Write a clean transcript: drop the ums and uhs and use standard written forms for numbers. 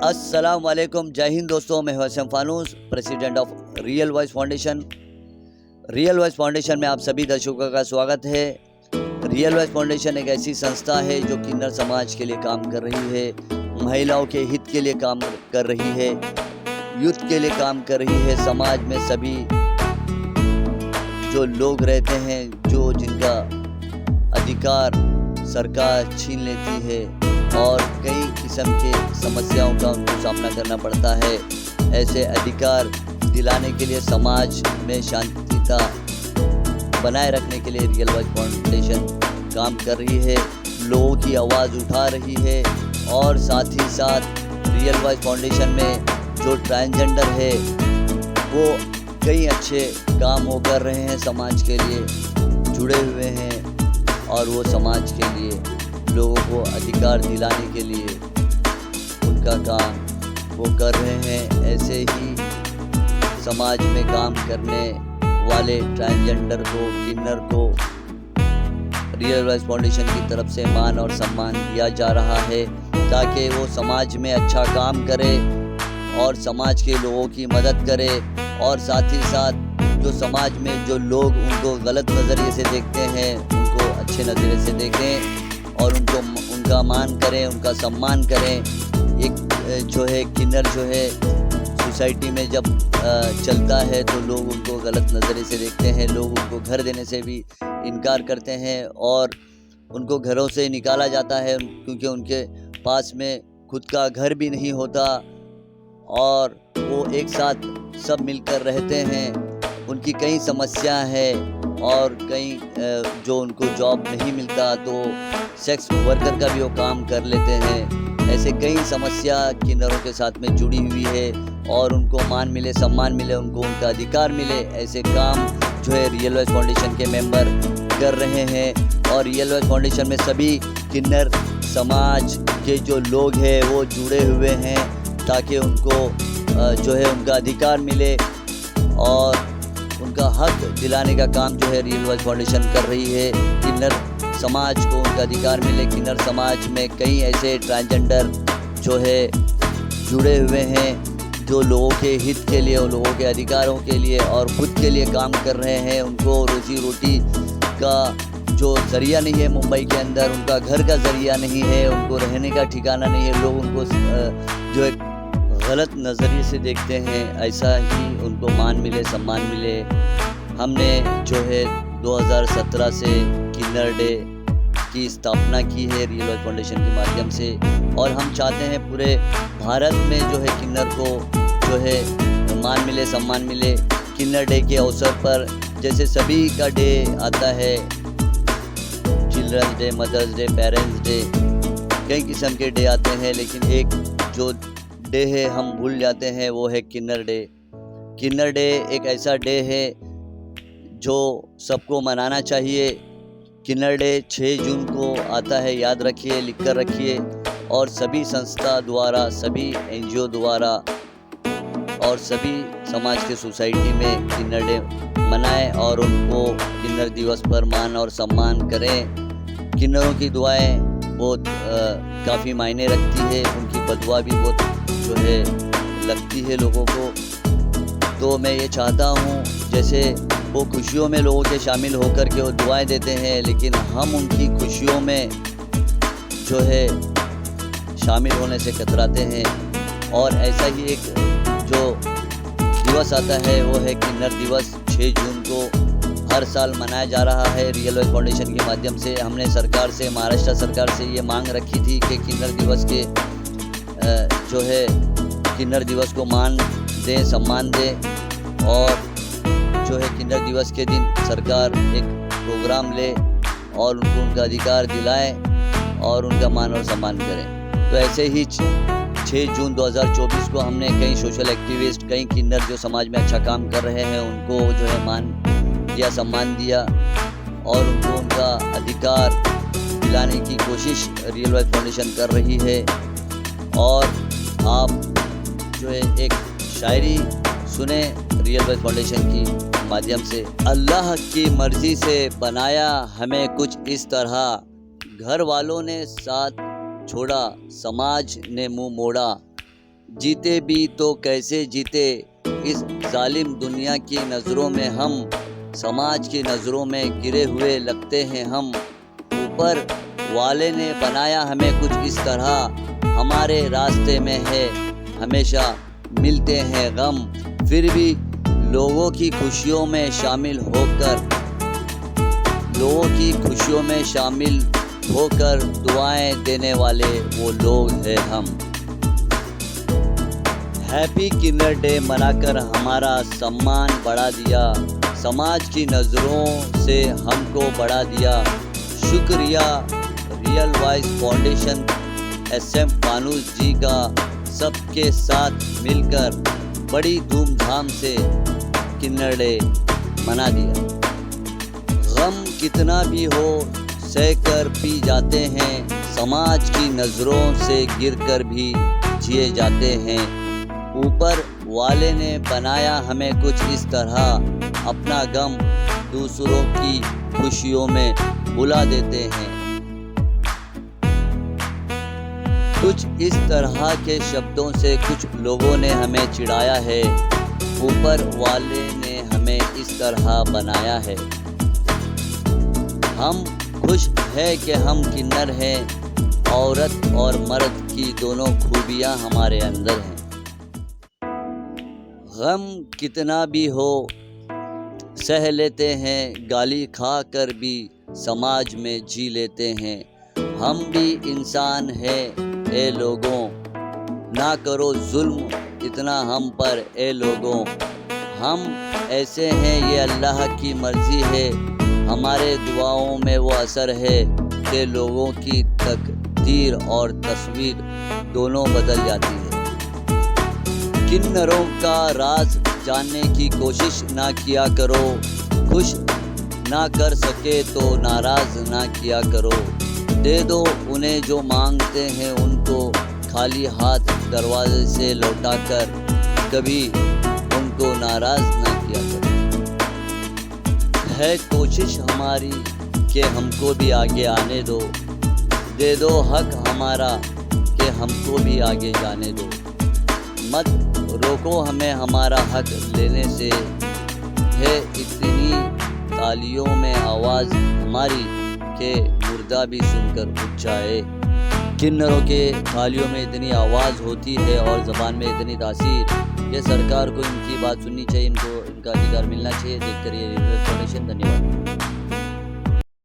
अस्सलाम वालेकुम, जय हिंद दोस्तों। मैं Hasan Fanoos, president of real voice foundation. Real voice foundation में आप सभी दर्शकों का स्वागत है। रियल वॉइस फाउंडेशन एक ऐसी संस्था है जो किन्नर समाज के लिए काम कर रही है, महिलाओं के हित के लिए काम कर रही है, यूथ के लिए काम कर रही है। समाज में सभी जो लोग रहते हैं, जो जिनका अधिकार सरकार छीन लेती है और कई किस्म के समस्याओं का उनको सामना करना पड़ता है, ऐसे अधिकार दिलाने के लिए समाज में शांतिता बनाए रखने के लिए रियल वॉइस फाउंडेशन काम कर रही है, लोगों की आवाज़ उठा रही है। और साथ ही साथ रियल वॉइस फाउंडेशन में जो ट्रांसजेंडर है वो कई अच्छे काम वो कर रहे हैं, समाज के लिए जुड़े हुए हैं और वो समाज के लिए लोगों को अधिकार दिलाने के लिए उनका काम वो कर रहे हैं। ऐसे ही समाज में काम करने वाले ट्रांसजेंडर को, किन्नर को रियल वॉइस फाउंडेशन की तरफ से मान और सम्मान दिया जा रहा है ताकि वो समाज में अच्छा काम करे और समाज के लोगों की मदद करे। और साथ ही साथ जो समाज में जो लोग उनको गलत नज़रिए से देखते हैं उनको अच्छे नज़रिए से देखें और उनका मान करें, उनका सम्मान करें। एक जो है किन्नर जो है सोसाइटी में जब चलता है तो लोग उनको गलत नज़रिए से देखते हैं, लोग उनको घर देने से भी इनकार करते हैं और उनको घरों से निकाला जाता है क्योंकि उनके पास में खुद का घर भी नहीं होता और वो एक साथ सब मिलकर रहते हैं। उनकी कई समस्या है और कई जो उनको जॉब नहीं मिलता तो सेक्स वर्कर का भी वो काम कर लेते हैं। ऐसे कई समस्या किन्नरों के साथ में जुड़ी हुई है और उनको मान मिले, सम्मान मिले, उनको उनका अधिकार मिले, ऐसे काम जो है रियल वॉइस फाउंडेशन के मेंबर कर रहे हैं। और रियल वॉइस फाउंडेशन में सभी किन्नर समाज के जो लोग हैं वो जुड़े हुए हैं ताकि उनको जो है उनका अधिकार मिले और उनका हक दिलाने का काम जो है रियल वॉइस फाउंडेशन कर रही है। किन्नर समाज को उनका अधिकार मिले। किन्नर समाज में कई ऐसे ट्रांसजेंडर जो है जुड़े हुए हैं जो लोगों के हित के लिए और लोगों के अधिकारों के लिए और खुद के लिए काम कर रहे हैं। उनको रोजी रोटी का जो ज़रिया नहीं है मुंबई के अंदर, उनका घर का ज़रिया नहीं है, उनको रहने का ठिकाना नहीं है, लोग उनको जो है गलत नज़रिए से देखते हैं। ऐसा ही उनको मान मिले, सम्मान मिले। हमने जो है 2017 से किन्नर डे की स्थापना की है रियल वॉइस फाउंडेशन के माध्यम से और हम चाहते हैं पूरे भारत में जो है किन्नर को जो है मान मिले, सम्मान मिले। किन्नर डे के अवसर पर जैसे सभी का डे आता है, children's day, mother's day, parents day, कई किस्म के डे आते हैं, लेकिन एक जो डे है हम भूल जाते हैं, वो है किन्नर डे। किन्नर डे एक ऐसा डे है जो सबको मनाना चाहिए। किन्नर डे 6 जून को आता है, याद रखिए, लिख कर रखिए। और सभी संस्था द्वारा, सभी NGO द्वारा और सभी समाज के सोसाइटी में किन्नर डे मनाएं और उनको किन्नर दिवस पर मान और सम्मान करें। किन्नरों की दुआएं बहुत काफ़ी मायने रखती है, उनकी बदुआ भी बहुत जो है लगती है लोगों को। तो मैं ये चाहता हूँ जैसे वो खुशियों में लोगों के शामिल होकर के वो दुआएं देते हैं, लेकिन हम उनकी खुशियों में जो है शामिल होने से कतराते हैं। और ऐसा ही एक जो दिवस आता है वो है किन्नर दिवस। 6 जून को हर साल मनाया जा रहा है। रियल वॉइस फाउंडेशन के माध्यम से हमने सरकार से, महाराष्ट्र सरकार से ये मांग रखी थी कि किन्नर दिवस के जो है किन्नर दिवस को मान दें, सम्मान दें और जो है किन्नर दिवस के दिन सरकार एक प्रोग्राम ले और उनको उनका अधिकार दिलाएं और उनका मान और सम्मान करें। तो ऐसे ही 6 जून 2024 को हमने कई सोशल एक्टिविस्ट, कई किन्नर जो समाज में अच्छा काम कर रहे हैं उनको जो है मान दिया, सम्मान दिया और उनको उनका अधिकार दिलाने की कोशिश रियल वॉइस फाउंडेशन कर रही है। और आप जो है एक शायरी सुने रियल वॉइस फाउंडेशन की माध्यम से। अल्लाह की मर्जी से बनाया हमें कुछ इस तरह, घर वालों ने साथ छोड़ा, समाज ने मुंह मोड़ा, जीते भी तो कैसे जीते इस जालिम दुनिया की नज़रों में हम, समाज की नज़रों में गिरे हुए लगते हैं हम। ऊपर वाले ने बनाया हमें कुछ इस तरह, हमारे रास्ते में है हमेशा मिलते हैं गम। फिर भी लोगों की खुशियों में शामिल होकर दुआएं देने वाले वो लोग हैं हम। हैप्पी किन्नर डे मनाकर हमारा सम्मान बढ़ा दिया, समाज की नज़रों से हमको बढ़ा दिया। शुक्रिया रियल वॉइस फाउंडेशन SM फानूस जी का, सबके साथ मिलकर बड़ी धूमधाम से किन्नर डे मना दिया। गम कितना भी हो सहकर पी जाते हैं, समाज की नज़रों से गिरकर भी जिए जाते हैं। ऊपर वाले ने बनाया हमें कुछ इस तरह, अपना गम दूसरों की खुशियों में बुला देते हैं। कुछ इस तरह के शब्दों से कुछ लोगों ने हमें चिढ़ाया है, ऊपर वाले ने हमें इस तरह बनाया है। हम खुश है कि हम किन्नर हैं, औरत और मर्द की दोनों खूबियाँ हमारे अंदर हैं। गम कितना भी हो सह लेते हैं, गाली खा कर भी समाज में जी लेते हैं। हम भी इंसान हैं ए लोगों, ना करो जुल्म इतना हम पर ए लोगों। हम ऐसे हैं ये अल्लाह की मर्ज़ी है, हमारे दुआओं में वो असर है कि लोगों की तकदीर और तस्वीर दोनों बदल जाती है। किन्नरों का राज जानने की कोशिश ना किया करो, खुश ना कर सके तो नाराज़ ना किया करो। दे दो उन्हें जो मांगते हैं उनको, खाली हाथ दरवाजे से लौटाकर कभी उनको नाराज़ ना किया करो। है कोशिश हमारी कि हमको भी आगे आने दो, दे दो हक हमारा कि हमको भी आगे जाने दो। मत रोको हमें हमारा हक लेने से, है इतनी तालियों में आवाज़ हमारी के मुर्दा भी सुनकर उठ जाए। किन्नरों के तालियों में इतनी आवाज़ होती है और ज़बान में इतनी तासीर, ये सरकार को इनकी बात सुननी चाहिए, इनको इनका अधिकार मिलना चाहिए। देखते रहिए रियल फाउंडेशन। धन्यवाद।